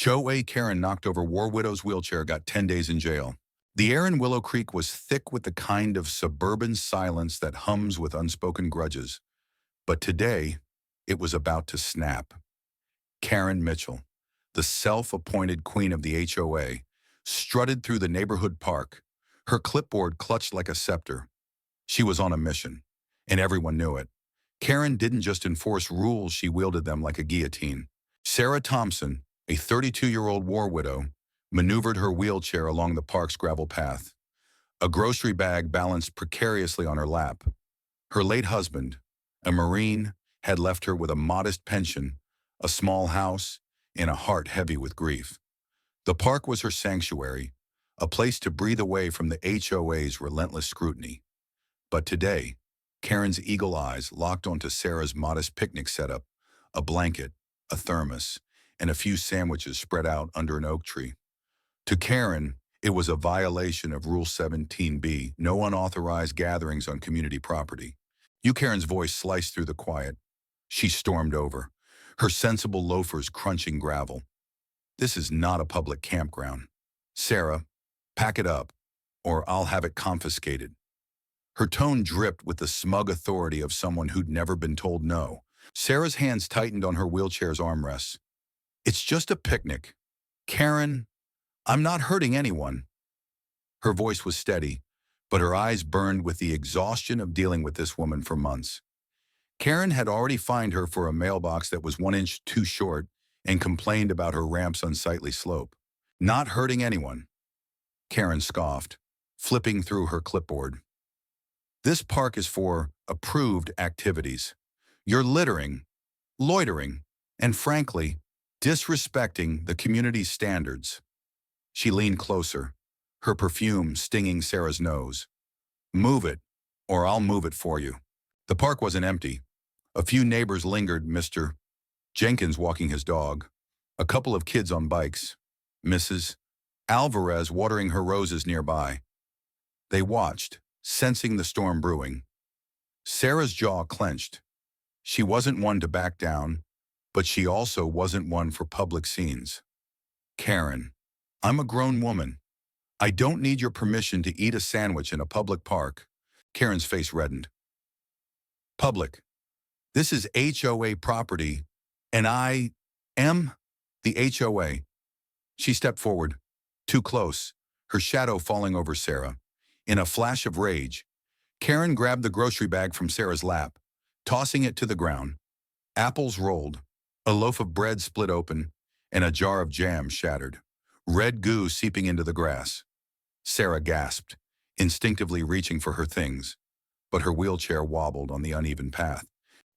HOA Karen knocked over war widow's wheelchair, got 10 days in jail. The air in Willow Creek was thick with the kind of suburban silence that hums with unspoken grudges. But today, it was about to snap. Karen Mitchell, the self-appointed queen of the HOA, strutted through the neighborhood park, her clipboard clutched like a scepter. She was on a mission, and everyone knew it. Karen didn't just enforce rules, she wielded them like a guillotine. Sarah Thompson, a 32-year-old war widow, maneuvered her wheelchair along the park's gravel path. A grocery bag balanced precariously on her lap. Her late husband, a Marine, had left her with a modest pension, a small house, and a heart heavy with grief. The park was her sanctuary, a place to breathe away from the HOA's relentless scrutiny. But today, Karen's eagle eyes locked onto Sarah's modest picnic setup, a blanket, a thermos, and a few sandwiches spread out under an oak tree. To Karen, it was a violation of Rule 17b, no unauthorized gatherings on community property. Karen's voice sliced through the quiet. She stormed over, her sensible loafers crunching gravel. This is not a public campground. Sarah, pack it up, or I'll have it confiscated. Her tone dripped with the smug authority of someone who'd never been told no. Sarah's hands tightened on her wheelchair's armrests. It's just a picnic. Karen, I'm not hurting anyone. Her voice was steady, but her eyes burned with the exhaustion of dealing with this woman for months. Karen had already fined her for a mailbox that was 1 inch too short and complained about her ramp's unsightly slope. Not hurting anyone. Karen scoffed, flipping through her clipboard. This park is for approved activities. You're littering, loitering, and frankly, disrespecting the community's standards. She leaned closer, her perfume stinging Sarah's nose. Move it, or I'll move it for you. The park wasn't empty. A few neighbors lingered, Mr. Jenkins walking his dog, a couple of kids on bikes, Mrs. Alvarez watering her roses nearby. They watched, sensing the storm brewing. Sarah's jaw clenched. She wasn't one to back down, but she also wasn't one for public scenes. Karen, I'm a grown woman. I don't need your permission to eat a sandwich in a public park. Karen's face reddened. Public. This is HOA property, and I am the HOA. She stepped forward, too close, her shadow falling over Sarah. In a flash of rage, Karen grabbed the grocery bag from Sarah's lap, tossing it to the ground. Apples rolled, a loaf of bread split open, and a jar of jam shattered, red goo seeping into the grass. Sarah gasped, instinctively reaching for her things, but her wheelchair wobbled on the uneven path.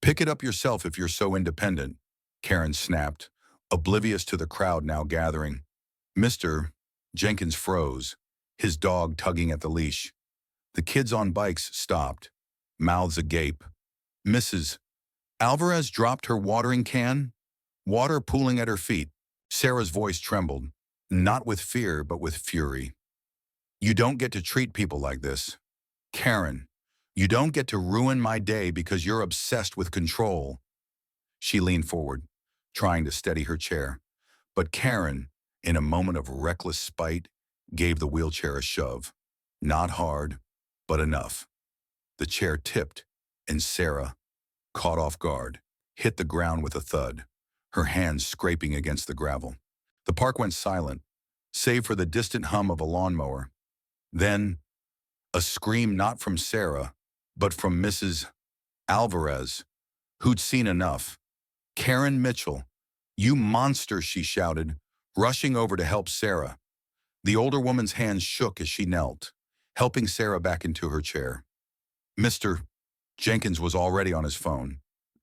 Pick it up yourself if you're so independent, Karen snapped, oblivious to the crowd now gathering. Mr. Jenkins froze, his dog tugging at the leash. The kids on bikes stopped, mouths agape. Mrs. Alvarez dropped her watering can, water pooling at her feet. Sarah's voice trembled, not with fear but with fury. You don't get to treat people like this. Karen, you don't get to ruin my day because you're obsessed with control. She leaned forward, trying to steady her chair. But Karen, in a moment of reckless spite, gave the wheelchair a shove. Not hard, but enough. The chair tipped, and Sarah, caught off guard, hit the ground with a thud, her hands scraping against the gravel. The park went silent, save for the distant hum of a lawnmower. Then, a scream not from Sarah, but from Mrs. Alvarez, who'd seen enough. Karen Mitchell, you monster, she shouted, rushing over to help Sarah. The older woman's hands shook as she knelt, helping Sarah back into her chair. Mr. Jenkins was already on his phone,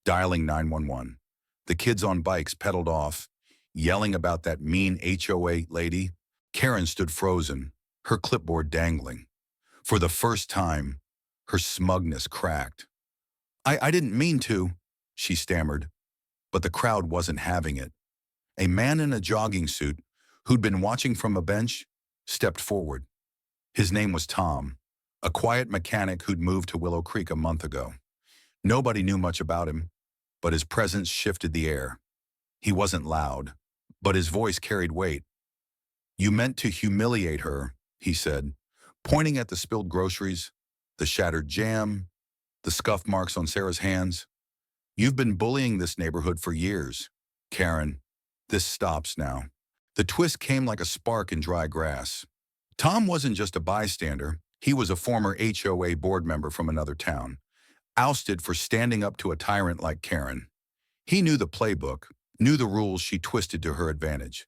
dialing 911. The kids on bikes pedaled off, yelling about that mean HOA lady. Karen stood frozen, her clipboard dangling. For the first time, her smugness cracked. I didn't mean to, she stammered, but the crowd wasn't having it. A man in a jogging suit, who'd been watching from a bench, stepped forward. His name was Tom, a quiet mechanic who'd moved to Willow Creek a month ago. Nobody knew much about him, but his presence shifted the air. He wasn't loud, but his voice carried weight. "You meant to humiliate her," he said, pointing at the spilled groceries, the shattered jam, the scuff marks on Sarah's hands. "You've been bullying this neighborhood for years. Karen, this stops now." The twist came like a spark in dry grass. Tom wasn't just a bystander. He was a former HOA board member from another town, ousted for standing up to a tyrant like Karen. He knew the playbook, knew the rules she twisted to her advantage.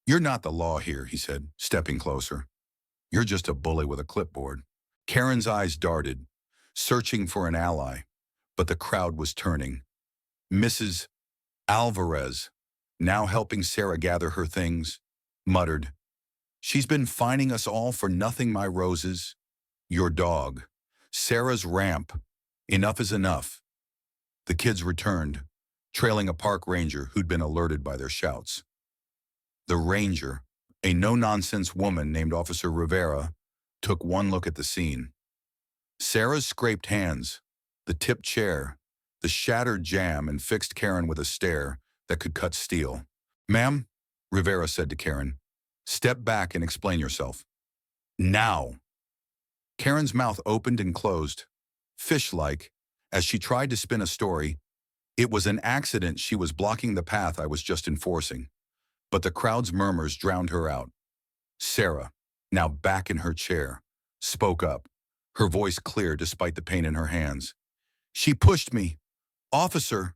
"You're not the law here," he said, stepping closer. "You're just a bully with a clipboard." Karen's eyes darted, searching for an ally, but the crowd was turning. Mrs. Alvarez, now helping Sarah gather her things, muttered, "She's been fining us all for nothing, my roses. Your dog. Sarah's ramp. Enough is enough." The kids returned, trailing a park ranger who'd been alerted by their shouts. The ranger, a no-nonsense woman named Officer Rivera, took one look at the scene. Sarah's scraped hands, the tipped chair, the shattered jam, and fixed Karen with a stare that could cut steel. "Ma'am," Rivera said to Karen, "step back and explain yourself. Now." Karen's mouth opened and closed, fish-like, as she tried to spin a story. "It was an accident. She was blocking the path I was just enforcing." But the crowd's murmurs drowned her out. Sarah, now back in her chair, spoke up, her voice clear despite the pain in her hands. "She pushed me. Officer,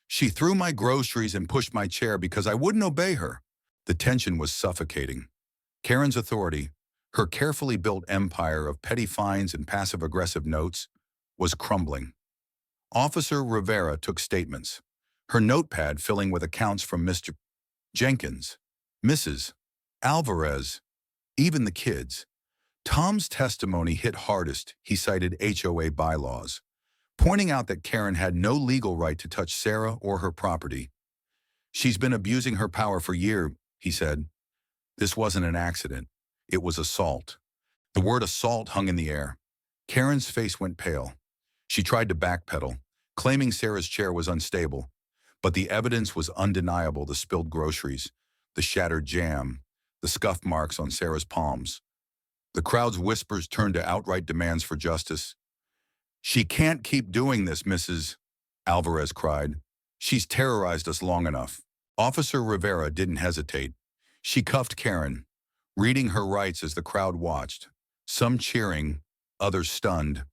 she threw my groceries and pushed my chair because I wouldn't obey her." The tension was suffocating. Karen's authority, her carefully built empire of petty fines and passive-aggressive notes, was crumbling. Officer Rivera took statements, her notepad filling with accounts from Mr. Jenkins, Mrs. Alvarez, even the kids. Tom's testimony hit hardest. He cited HOA bylaws, pointing out that Karen had no legal right to touch Sarah or her property. "She's been abusing her power for years," he said. "This wasn't an accident. It was assault." The word assault hung in the air. Karen's face went pale. She tried to backpedal, claiming Sarah's chair was unstable, but the evidence was undeniable: the spilled groceries, the shattered jam, the scuff marks on Sarah's palms. The crowd's whispers turned to outright demands for justice. "She can't keep doing this, Mrs. Alvarez cried. "She's terrorized us long enough." Officer Rivera didn't hesitate. She cuffed Karen, reading her rights as the crowd watched, some cheering, others stunned.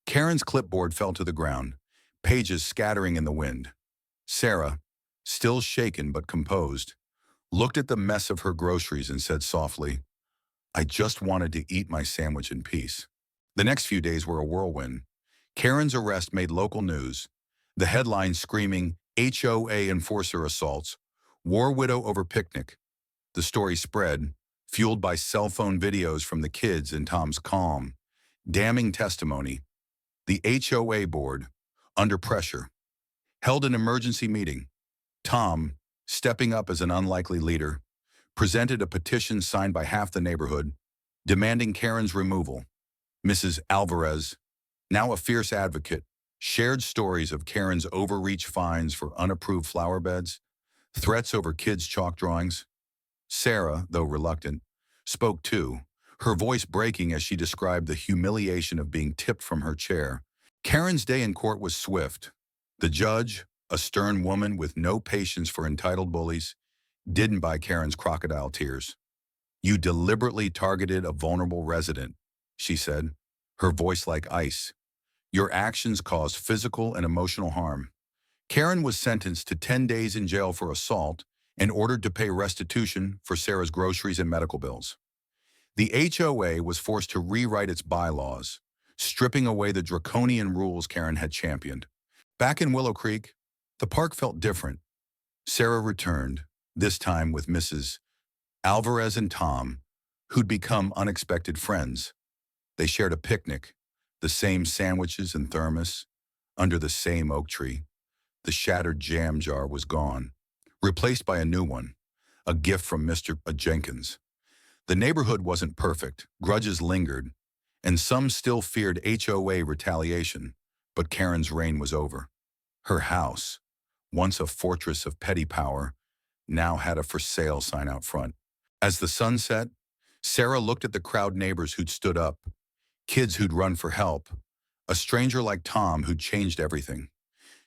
Karen's clipboard fell to the ground, pages scattering in the wind. Sarah, still shaken but composed, looked at the mess of her groceries and said softly, "I just wanted to eat my sandwich in peace." The next few days were a whirlwind. Karen's arrest made local news, the headlines screaming, "HOA enforcer assaults, war widow over picnic." The story spread, fueled by cell phone videos from the kids and Tom's calm, damning testimony. The HOA board, under pressure, held an emergency meeting. Tom, stepping up as an unlikely leader, presented a petition signed by half the neighborhood, demanding Karen's removal. Mrs. Alvarez, now a fierce advocate, shared stories of Karen's overreach fines for unapproved flower beds, threats over kids' chalk drawings. Sarah, though reluctant, spoke too, her voice breaking as she described the humiliation of being tipped from her chair. Karen's day in court was swift. The judge, a stern woman with no patience for entitled bullies, didn't buy Karen's crocodile tears. "You deliberately targeted a vulnerable resident," she said, her voice like ice. "Your actions caused physical and emotional harm." Karen was sentenced to 10 days in jail for assault and ordered to pay restitution for Sarah's groceries and medical bills. The HOA was forced to rewrite its bylaws, stripping away the draconian rules Karen had championed. Back in Willow Creek, the park felt different. Sarah returned, this time with Mrs. Alvarez and Tom, who'd become unexpected friends. They shared a picnic, the same sandwiches and thermos, under the same oak tree. The shattered jam jar was gone, replaced by a new one, a gift from Mr. Jenkins. The neighborhood wasn't perfect, grudges lingered, and some still feared HOA retaliation, but Karen's reign was over. Her house, once a fortress of petty power, now had a for sale sign out front. As the sun set, Sarah looked at the crowd neighbors who'd stood up, kids who'd run for help, a stranger like Tom who'd changed everything.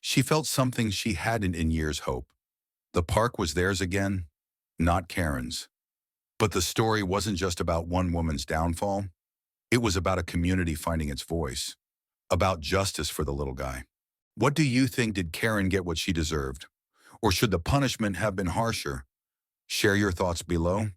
She felt something she hadn't in years. Hope. The park was theirs again, not Karen's. But the story wasn't just about one woman's downfall. It was about a community finding its voice, about justice for the little guy. What do you think? Did Karen get what she deserved? Or should the punishment have been harsher? Share your thoughts below.